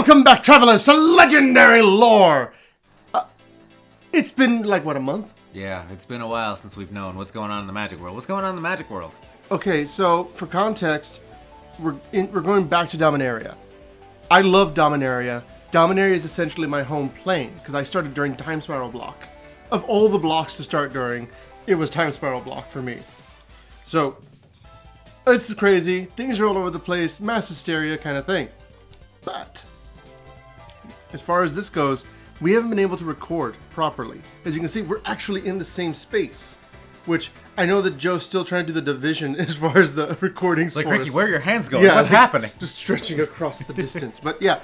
Welcome back, travelers, to Legendary Lore! It's been, like, what, a month? Yeah, it's been a while since we've known what's going on in the magic world. What's going on in the magic world? Okay, so, for context, we're going back to Dominaria. I love Dominaria. Dominaria is essentially my home plane, because I started during Time Spiral Block. Of all the blocks to start during, it was Time Spiral Block for me. So, it's crazy, things are all over the place, mass hysteria kind of thing. But, as far as this goes, we haven't been able to record properly. As you can see, we're actually in the same space. Which, I know that Joe's still trying to do the division as far as the recordings like, for Ricky, us. where are your hands going? Yeah, What's happening? Just stretching across the distance. But yeah,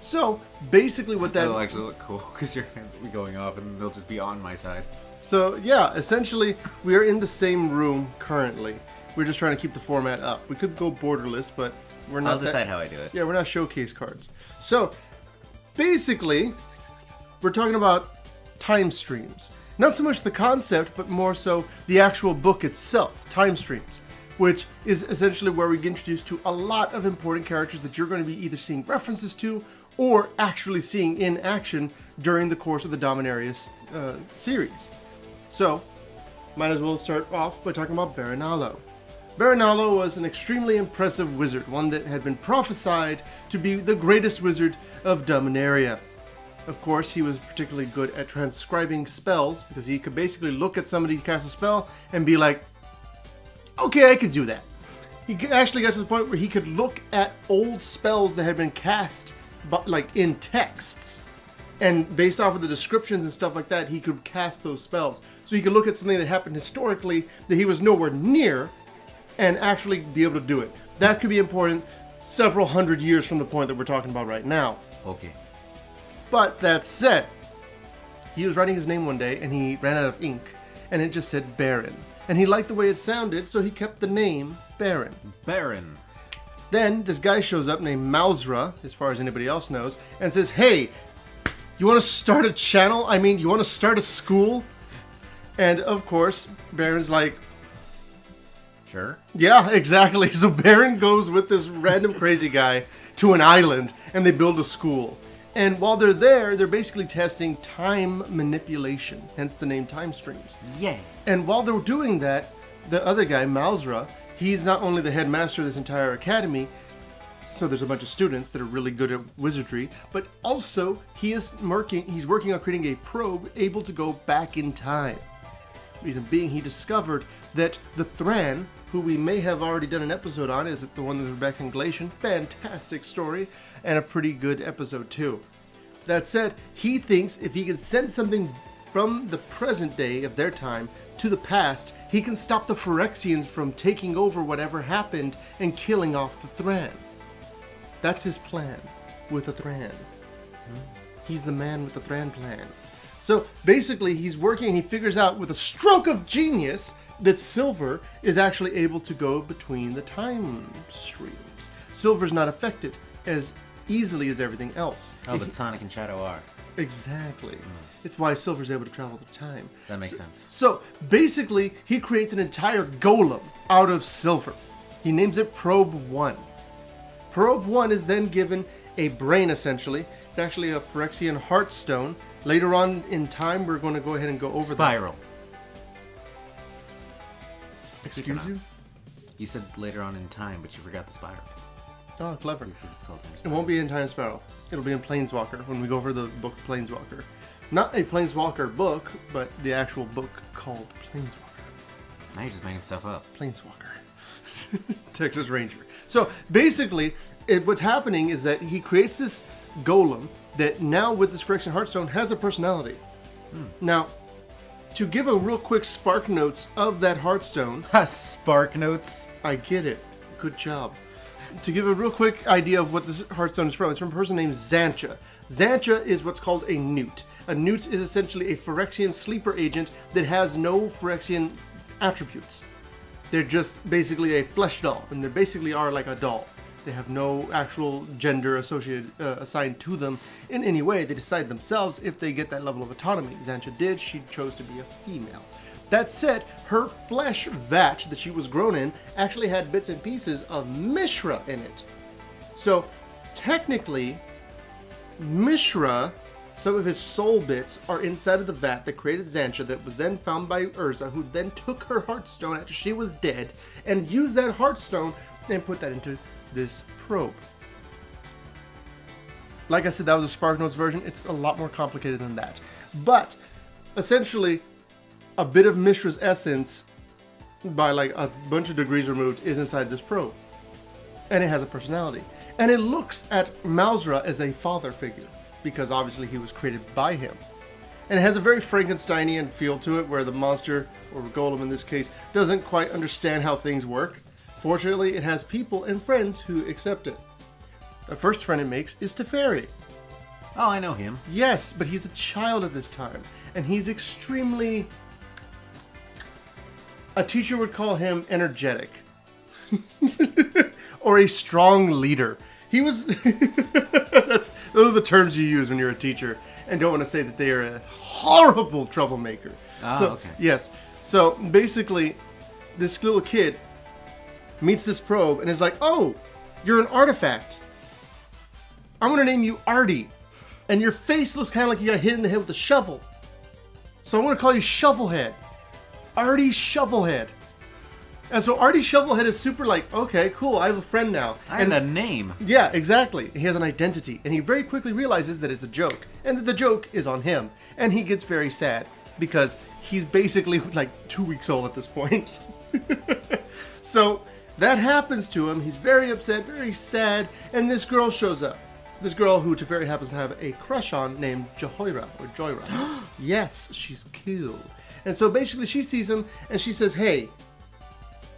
so basically what that... That'll actually look cool, because your hands will be going off and they'll just be on my side. So yeah, essentially, we are in the same room currently. We're just trying to keep the format up. We could go borderless, but we're not... I'll decide how I do it. Yeah, we're not showcase cards. So, basically, we're talking about time streams. Not so much the concept, but more so the actual book itself, Time Streams, which is essentially where we get introduced to a lot of important characters that you're going to be either seeing references to or actually seeing in action during the course of the Dominaria series. So, might as well start off by talking about Baranallo. Baranallo was an extremely impressive wizard, one that had been prophesied to be the greatest wizard of Dominaria. Of course, he was particularly good at transcribing spells, because he could basically look at somebody cast a spell and be like, okay, I could do that. He actually got to the point where he could look at old spells that had been cast, but like in texts, and based off of the descriptions and stuff like that, he could cast those spells. So he could look at something that happened historically that he was nowhere near, and actually be able to do it. That could be important several hundred years from the point that we're talking about right now. Okay. But that said, he was writing his name one day and he ran out of ink and it just said Barrin. And he liked the way it sounded, so he kept the name Barrin. Barrin. Then this guy shows up named Malzra, as far as anybody else knows, and says, hey, you want to start a channel? I mean, you want to start a school? And of course, Barrin's like, Sure. yeah, exactly. So Barrin goes with this random crazy guy to an island and they build a school. And while they're there, they're basically testing time manipulation, hence the name Time Streams. Yay. And while they're doing that, the other guy, Malzra, he's not only the headmaster of this entire academy, so there's a bunch of students that are really good at wizardry, but also he's working on creating a probe able to go back in time. Reason being, he discovered that the Thran, who we may have already done an episode on, is the one with Rebecca and Galatian. Fantastic story, and a pretty good episode too. That said, he thinks if he can send something from the present day of their time to the past, he can stop the Phyrexians from taking over whatever happened and killing off the Thran. That's his plan with the Thran. He's the man with the Thran plan. So basically, he's working and he figures out with a stroke of genius that Silver is actually able to go between the time streams. Silver's not affected as easily as everything else. Oh, but Sonic and Shadow are. Exactly. It's why Silver's able to travel through time. That makes sense. So basically, he creates an entire golem out of Silver. He names it Probe 1. Probe 1 is then given a brain, essentially. It's actually a Phyrexian Heartstone. Later on in time, we're going to go ahead and go over Spiral. Excuse you? You said later on in time, but you forgot the spiral. Oh, clever. It's called Time It Spiral. won't be in Time Spiral. It'll be in Planeswalker when we go over the book Planeswalker. Not a Planeswalker book, but the actual book called Planeswalker. Now you're just making stuff up. Planeswalker. Texas Ranger. So basically, what's happening is that he creates this golem that now with this Phyrexian Heartstone has a personality. Now, to give a real quick spark notes of that Heartstone. Spark notes. I get it. Good job. To give a real quick idea of what this Heartstone is from, it's from a person named Xancha. Xancha is what's called a newt. A newt is essentially a Phyrexian sleeper agent that has no Phyrexian attributes. They're just basically a flesh doll, and they basically are like a doll. They have no actual gender associated assigned to them in any way. They decide themselves if they get that level of autonomy. Xancha did. She chose to be a female. That said, her flesh vat that she was grown in actually had bits and pieces of Mishra in it. So technically, Mishra, some of his soul bits are inside of the vat that created Xantia that was then found by Urza, who then took her Heartstone after she was dead and used that Heartstone and put that into this probe. Like I said, that was a SparkNotes version. It's a lot more complicated than that. But, essentially, a bit of Mishra's essence, by like a bunch of degrees removed, is inside this probe. And it has a personality. And it looks at Malzra as a father figure, because obviously he was created by him. And it has a very Frankensteinian feel to it, where the monster, or Golem in this case, doesn't quite understand how things work. Fortunately, it has people and friends who accept it. The first friend it makes is Teferi. Oh, I know him. Yes, but he's a child at this time. And he's extremely... A teacher would call him energetic. Or a strong leader. He was... Those are the terms you use when you're a teacher. And don't want to say that they are a horrible troublemaker. Oh, okay. Yes. So, basically, this little kid meets this probe and is like, oh, you're an artifact. I'm going to name you Artie. And your face looks kind of like you got hit in the head with a shovel. So I'm going to call you Shovelhead. Artie Shovelhead. And so Artie Shovelhead is super like, okay, cool, I have a friend now. I have a name. Yeah, exactly. He has an identity. And he very quickly realizes that it's a joke. And that the joke is on him. And he gets very sad. Because he's basically like 2 weeks old at this point. So that happens to him. He's very upset, very sad. And this girl shows up. This girl who Teferi happens to have a crush on named Jhoira, or Jhoira. Yes, she's cool. And so basically she sees him and she says, hey,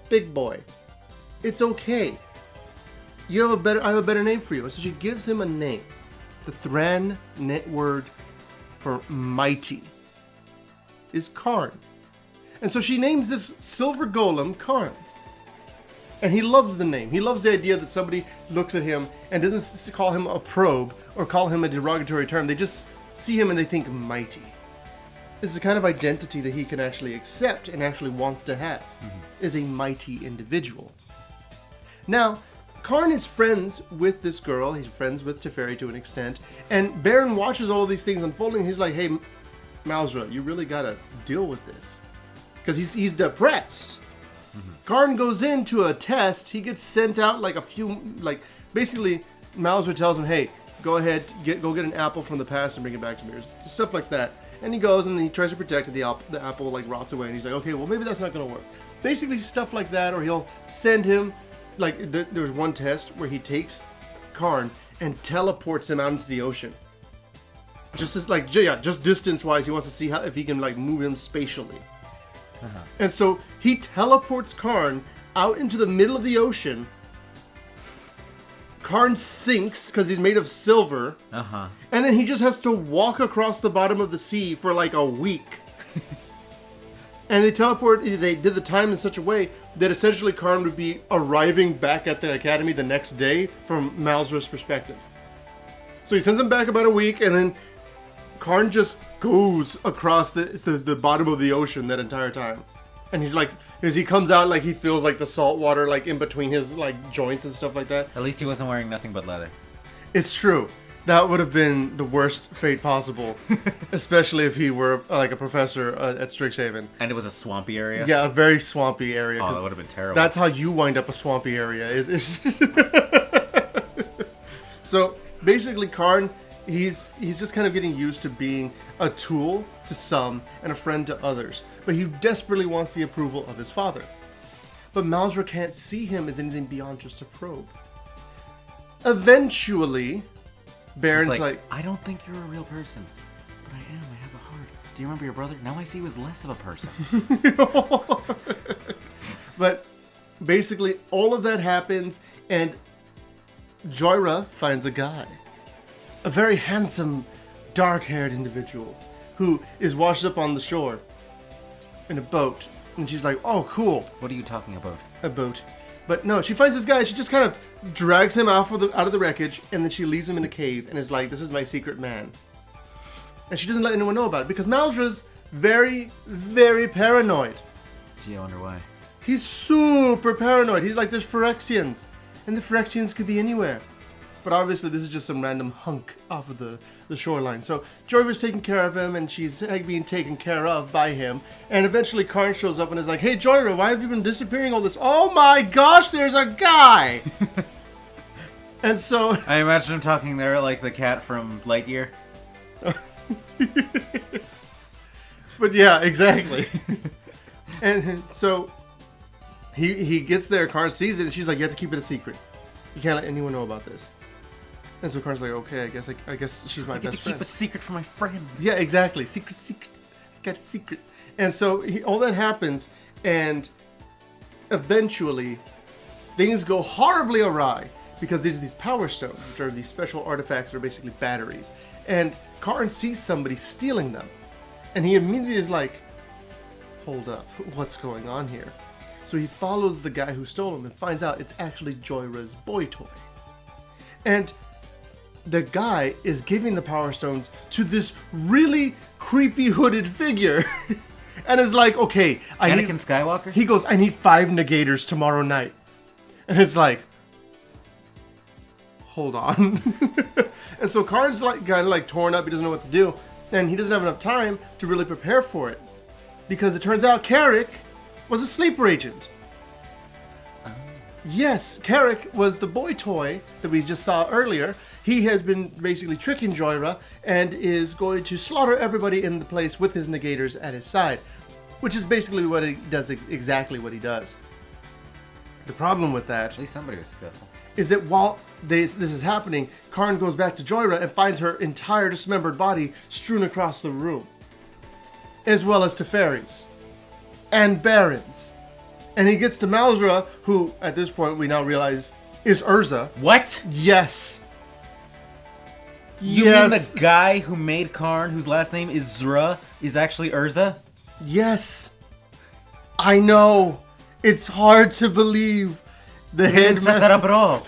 big boy, it's okay. I have a better name for you. So she gives him a name. The Thran word for mighty is Karn. And so she names this silver golem Karn. And he loves the name. He loves the idea that somebody looks at him and doesn't call him a probe or call him a derogatory term. They just see him and they think mighty. This is the kind of identity that he can actually accept and actually wants to have, is a mighty individual. Now, Karn is friends with this girl. He's friends with Teferi to an extent. And Barrin watches all of these things unfolding. He's like, hey, Malzra, you really got to deal with this. Because he's depressed. Karn goes into a test. He gets sent out like a few, basically Malzra tells him, hey, go ahead, go get an apple from the past and bring it back to me. Or stuff like that. And he goes and he tries to protect it. The apple like rots away and he's like, okay, well maybe that's not going to work. Basically stuff like that, or he'll send him, like there was one test where he takes Karn and teleports him out into the ocean. Just as just distance wise, he wants to see if he can like move him spatially. And so he teleports Karn out into the middle of the ocean. Karn sinks because he's made of silver. And then he just has to walk across the bottom of the sea for like a week. And they did the time in such a way that essentially Karn would be arriving back at the academy the next day from Malzra's perspective. So he sends him back about a week, and then Karn just goes across the bottom of the ocean that entire time. And he's like, as he comes out, like he feels like the salt water like in between his like joints and stuff like that. At least he wasn't wearing nothing but leather. It's true. That would have been the worst fate possible, especially if he were like a professor at Strixhaven. And it was a swampy area? Yeah, a very swampy area. Oh, that would have been terrible. That's how you wind up a swampy area. So basically, Karn, he's just kind of getting used to being a tool to some and a friend to others. But he desperately wants the approval of his father. But Malzra can't see him as anything beyond just a probe. Eventually, Barrin's like, I don't think you're a real person. But I am. I have a heart. Do you remember your brother? Now I see he was less of a person. But basically, all of that happens, and Jhoira finds a guy. A very handsome, dark-haired individual who is washed up on the shore in a boat. And she's like, oh, cool. What are you talking about? A boat. But no, she finds this guy. She just kind of drags him out of the wreckage, and then she leaves him in a cave and is like, this is my secret man. And she doesn't let anyone know about it because Malzra's very, very paranoid. Gee, I wonder why. He's super paranoid. He's like, there's Phyrexians. And the Phyrexians could be anywhere. But obviously, this is just some random hunk off of the shoreline. So Jhoira's taking care of him, and she's being taken care of by him. And eventually, Karn shows up and is like, "Hey, Jhoira, why have you been disappearing all this? Oh my gosh, there's a guy!" And so I imagine him talking there like the cat from Lightyear. But yeah, exactly. And so he gets there, Karn sees it, and she's like, "You have to keep it a secret. You can't let anyone know about this." And so Karn's like, "Okay, I guess she's my I get best to friend." keep a secret from my friend. Yeah, exactly. Secret. Got a secret. And so all that happens, and eventually things go horribly awry because there's these power stones, which are these special artifacts that are basically batteries. And Karn sees somebody stealing them. And he immediately is like, "Hold up, what's going on here?" So he follows the guy who stole them and finds out it's actually Jhoira's boy toy. And the guy is giving the power stones to this really creepy hooded figure. And is like, "Okay, Anakin Skywalker? He goes, "I need 5 negators tomorrow night." And it's like, hold on. And so Karn's like kind of like torn up. He doesn't know what to do. And he doesn't have enough time to really prepare for it. Because it turns out Carrick was a sleeper agent. Yes, Carrick was the boy toy that we just saw earlier. He has been basically tricking Jhoira and is going to slaughter everybody in the place with his negators at his side. Which is basically what he does, exactly what he does. The problem with that At least somebody was successful. is that while this is happening, Karn goes back to Jhoira and finds her entire dismembered body strewn across the room. As well as Teferi's. And Barrin's. And he gets to Malzra, who, at this point, we now realize is Urza. What? Yes. You mean the guy who made Karn, whose last name is Zra, is actually Urza? Yes. I know. It's hard to believe. The He didn't set that headmaster. up at all.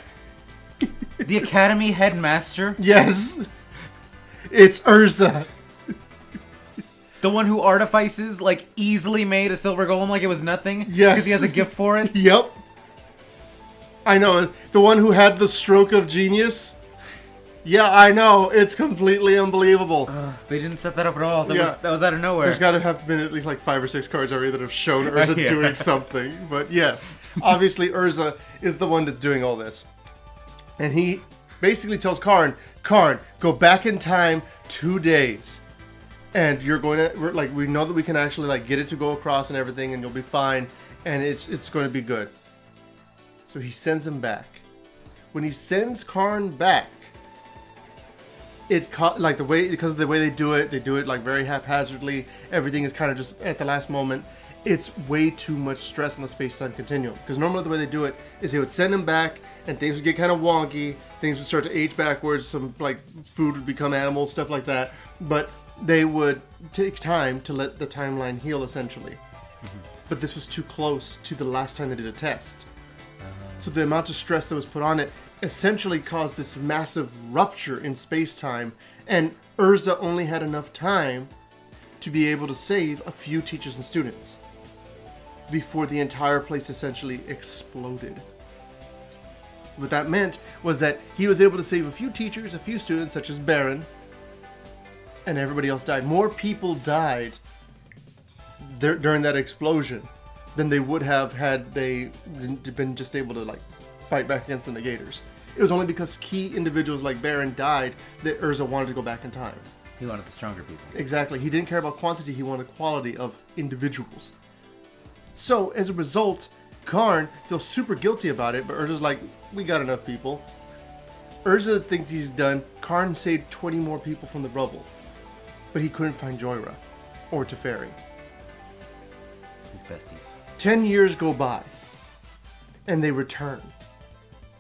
The Academy headmaster? Yes. It's Urza. The one who artifices, like, easily made a silver golem like it was nothing? Yes. Because he has a gift for it? Yep. I know. The one who had the stroke of genius. Yeah, I know. It's completely unbelievable. They didn't set that up at all. Yeah. That was out of nowhere. There's got to have been at least like 5 or 6 cards already that have shown Urza Yeah. doing something. But yes, obviously Urza is the one that's doing all this. And he basically tells Karn, go back in time 2 days. And you're going to, we know that we can actually like get it to go across and everything and you'll be fine. And it's going to be good. So he sends him back. When he sends Karn back, like the way, because of the way they do it like very haphazardly. Everything is kind of just at the last moment. It's way too much stress in the space-time continuum. Because normally the way they do it is they would send him back and things would get kind of wonky. Things would start to age backwards. Some like food would become animals, stuff like that. But they would take time to let the timeline heal essentially. Mm-hmm. But this was too close to the last time they did a test. So the amount of stress that was put on it essentially caused this massive rupture in space-time, and Urza only had enough time to be able to save a few teachers and students before the entire place essentially exploded. What that meant was that he was able to save a few teachers, a few students, such as Barrin, and everybody else died. More people died during that explosion than they would have had they been just able to like fight back against the negators. It was only because key individuals like Barrin died that Urza wanted to go back in time. He wanted the stronger people. Exactly. He didn't care about quantity, he wanted quality of individuals. So, as a result, Karn feels super guilty about it, but Urza's like, we got enough people. Urza thinks he's done. Karn saved 20 more people from the rubble. But he couldn't find Jhoira or Teferi. His besties. 10 years go by, and they return.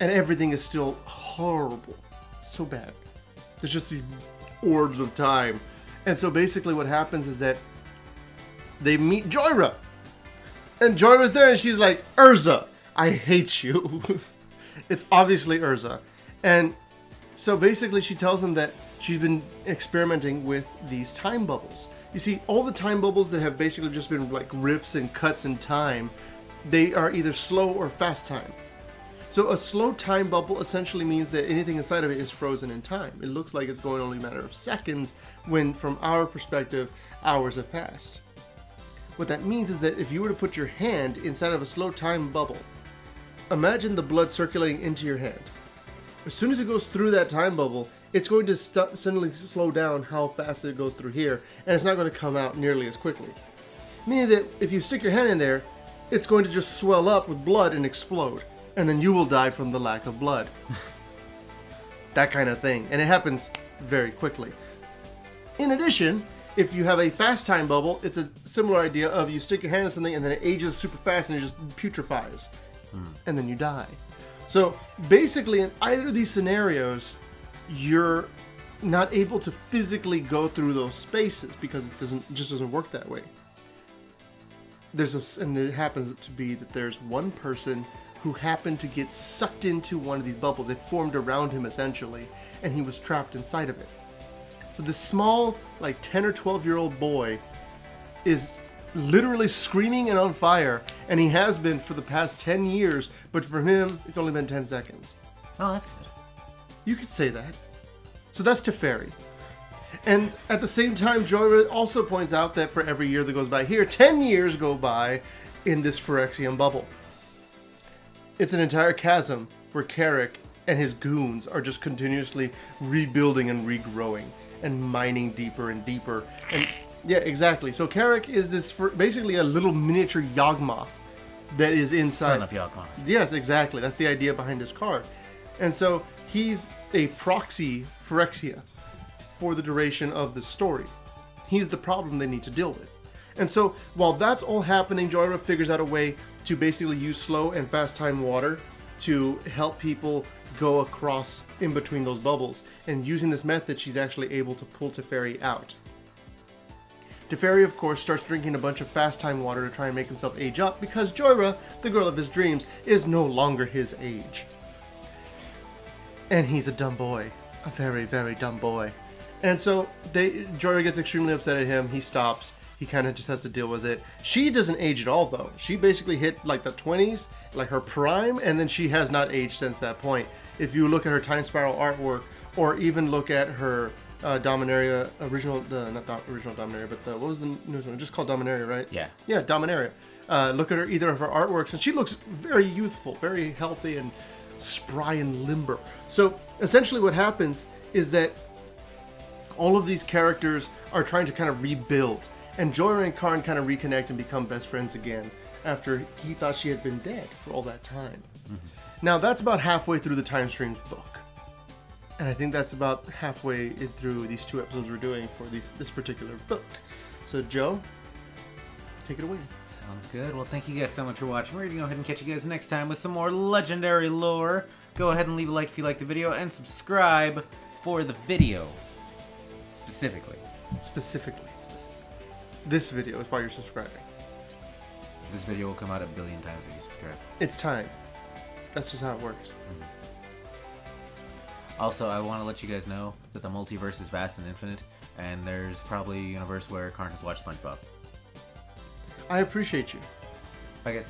And everything is still horrible. So bad. There's just these orbs of time. And so basically what happens is that they meet Jhoira. And Jhoira's there and she's like, Urza, I hate you. It's obviously Urza. And so basically she tells him that she's been experimenting with these time bubbles. You see, all the time bubbles that have basically just been like rifts and cuts in time, they are either slow or fast time. So a slow time bubble essentially means that anything inside of it is frozen in time. It looks like it's going only a matter of seconds when, from our perspective, hours have passed. What that means is that if you were to put your hand inside of a slow time bubble, imagine the blood circulating into your hand. As soon as it goes through that time bubble, it's going to suddenly slow down how fast it goes through here, and it's not going to come out nearly as quickly. Meaning that if you stick your hand in there, it's going to just swell up with blood and explode, and then you will die from the lack of blood. That kind of thing, and it happens very quickly. In addition, if you have a fast time bubble, it's a similar idea of you stick your hand in something and then it ages super fast and it just putrefies, and then you die. So basically, in either of these scenarios, you're not able to physically go through those spaces because it just doesn't work that way. And it happens to be that there's one person who happened to get sucked into one of these bubbles. It formed around him essentially, and he was trapped inside of it. So this small, like 10 or 12-year-old boy is literally screaming and on fire, and he has been for the past 10 years, but for him, it's only been 10 seconds. Oh, that's good. You could say that. So that's Teferi. And at the same time, Jhoira also points out that for every year that goes by here, 10 years go by in this Phyrexian bubble. It's an entire chasm where Carrick and his goons are just continuously rebuilding and regrowing and mining deeper and deeper. And yeah, exactly. So Carrick is basically a little miniature Yawgmoth that is inside. Son of Yawgmoth. Yes, exactly. That's the idea behind his card. And so he's a proxy Phyrexia for the duration of the story. He's the problem they need to deal with. And so while that's all happening, Jhoira figures out a way to basically use slow and fast time water to help people go across in between those bubbles. And using this method, she's actually able to pull Teferi out. Teferi, of course, starts drinking a bunch of fast time water to try and make himself age up because Jhoira, the girl of his dreams, is no longer his age. And he's a dumb boy. A very, very dumb boy. And so Jhoira gets extremely upset at him. He stops. He kind of just has to deal with it. She doesn't age at all, though. She basically hit like the 20s, like her prime, and then she has not aged since that point. If you look at her Time Spiral artwork, or even look at her Dominaria not original Dominaria, but what was the newest one? Just called Dominaria, right? Yeah. Yeah, Dominaria. Look at either of her artworks, and she looks very youthful, very healthy, and spry and limber. So essentially what happens is that all of these characters are trying to kind of rebuild, and Jhoira and Karn kind of reconnect and become best friends again after he thought she had been dead for all that time. Mm-hmm. Now that's about halfway through the Time Streams book, and I think that's about halfway through these 2 episodes we're doing for this particular book. So Joe, take it away. Sounds good. Well, thank you guys so much for watching. We're going to go ahead and catch you guys next time with some more legendary lore. Go ahead and leave a like if you like the video, and subscribe for the video. Specifically. This video is why you're subscribing. This video will come out a billion times if you subscribe. It's time. That's just how it works. Mm-hmm. Also, I want to let you guys know that the multiverse is vast and infinite, and there's probably a universe where Karn has watched SpongeBob. I appreciate you. Bye, guys.